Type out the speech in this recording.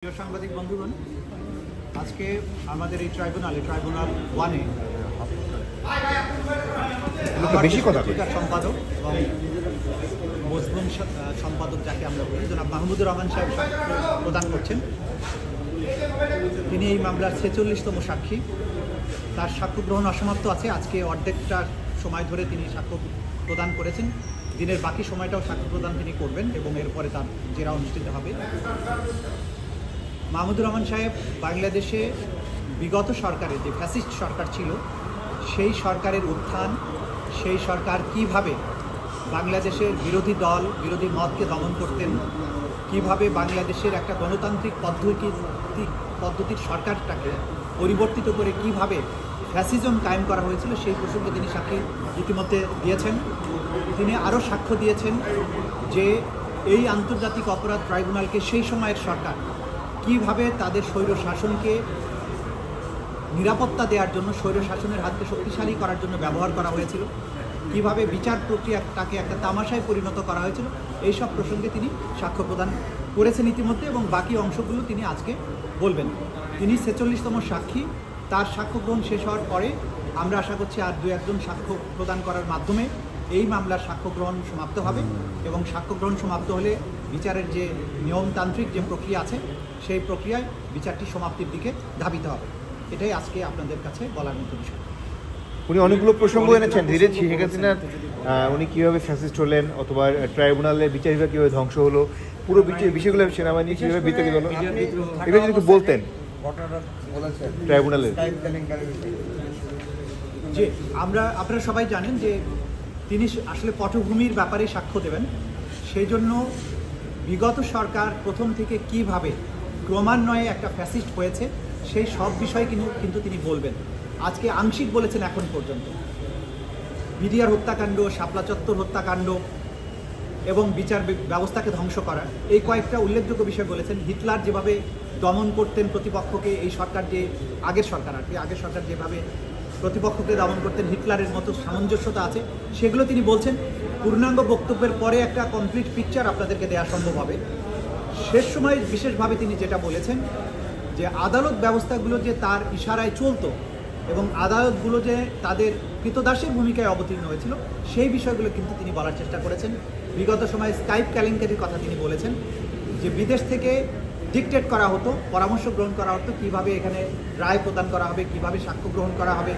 প্রিয় সাংবাদিক বন্ধুগণ, আজকে আমাদের এই ট্রাইব্যুনাল 1-এ পত্রিকার সম্পাদক এবং মজলুম সম্পাদক যাকে আমরা বলি জনাব মাহমুদুর রহমান সাহেব সাক্ষ্য প্রদান করছেন। তিনি এই মামলার 46তম সাক্ষী। তার সাক্ষ্য গ্রহণ অসমাপ্ত আছে। আজকে অর্ধেকটা সময় ধরে তিনি সাক্ষ্য প্রদান করেছেন। দিনের বাকি সময়টাও সাক্ষ্য প্রদান তিনি করবেন এবং এরপরে তার জেরা অনুষ্ঠিত হবে। মাহমুদুর রহমান সাহেব বাংলাদেশে বিগত সরকারের যে ফ্যাসিস্ট সরকার ছিল সেই সরকারের উত্থান, সেই সরকার কিভাবে বাংলাদেশের বিরোধী দল বিরোধী মতকে দমন করতেন, কিভাবে বাংলাদেশের একটা গণতান্ত্রিক পদ্ধতির সরকারটাকে পরিবর্তিত করে কিভাবে ফ্যাসিজম কায়েম করা হয়েছিল সেই প্রসঙ্গে তিনি সাক্ষী ইতিমধ্যে দিয়েছেন। তিনি আরও সাক্ষ্য দিয়েছেন যে এই আন্তর্জাতিক অপরাধ ট্রাইব্যুনালকে সেই সময়ের সরকার কিভাবে তাদের স্বৈর শাসনকে নিরাপত্তা দেওয়ার জন্য, স্বৈর শাসনের হাতকে শক্তিশালী করার জন্য ব্যবহার করা হয়েছিল, কিভাবে বিচার প্রক্রিয়াটাকে একটা তামাশায় পরিণত করা হয়েছিল, এইসব প্রসঙ্গে তিনি সাক্ষ্য প্রদান করেছেন ইতিমধ্যে এবং বাকি অংশগুলো তিনি আজকে বলবেন। তিনি 46তম সাক্ষী। তার সাক্ষ্য গ্রহণ শেষ হওয়ার পরে আমরা আশা করছি আর 2-1 সাক্ষ্য প্রদান করার মাধ্যমে এই মামলার সাক্ষ্য গ্রহণ সমাপ্ত হবে এবং সাক্ষ্য গ্রহণ সমাপ্ত হলে বিচারের যে নিয়মতান্ত্রিক যে প্রক্রিয়া আছে সেই প্রক্রিয়ায় বিচারটি সমাপ্তির দিকে ধাবিত হবে। এটাই আজকে আপনাদের কাছে বলার মতো বিষয়। উনি অনেকগুলো প্রসঙ্গ এনেছেন, ধীরে শেখ হাসিনার উনি কীভাবে ফ্যাসিস্ট হলেন অথবা ট্রাইব্যুনালের বিচার বিভাগ কীভাবে ধ্বংস হলো, পুরো বিষয়গুলো সেনাবাহিনী কীভাবে বিতাড়িত হলো, এগুলো যদি বলতেন ট্রাইব্যুনালের। যে আপনারা সবাই জানেন যে তিনি আসলে পটভূমির ব্যাপারে সাক্ষ্য দেবেন। সেই জন্য বিগত সরকার প্রথম থেকে কিভাবে ক্রমান্বয়ে একটা ফ্যাসিস্ট হয়েছে সেই সব বিষয় কিন্তু তিনি বলবেন। আজকে আংশিক বলেছেন এখন পর্যন্ত। বিডিআর হত্যাকাণ্ড, শাপলা চত্বর হত্যাকাণ্ড এবং বিচার ব্যবস্থাকে ধ্বংস করা, এই কয়েকটা উল্লেখযোগ্য বিষয় বলেছেন। হিটলার যেভাবে দমন করতেন প্রতিপক্ষকে, এই সরকার যে আগের সরকার যেভাবে প্রতিপক্ষকে দমন করতেন, হিটলারের মতো সামঞ্জস্যতা আছে, সেগুলো তিনি বলছেন। পূর্ণাঙ্গ বক্তব্যের পরে একটা কমপ্লিট পিকচার আপনাদেরকে দেওয়া সম্ভব হবে। শেষ সময় বিশেষভাবে তিনি যেটা বলেছেন যে আদালত ব্যবস্থাগুলো যে তার ইশারায় চলতো এবং আদালতগুলো যে তাদের কৃতদাসের ভূমিকায় অবতীর্ণ হয়েছিল সেই বিষয়গুলো কিন্তু তিনি বলার চেষ্টা করেছেন। বিগত সময়ে স্কাইপ কেলেঙ্কারির কথা তিনি বলেছেন যে বিদেশ থেকে ডিকটেট করা হতো, পরামর্শ গ্রহণ করা হতো, কীভাবে এখানে রায় প্রদান করা হবে, কীভাবে সাক্ষ্য গ্রহণ করা হবে,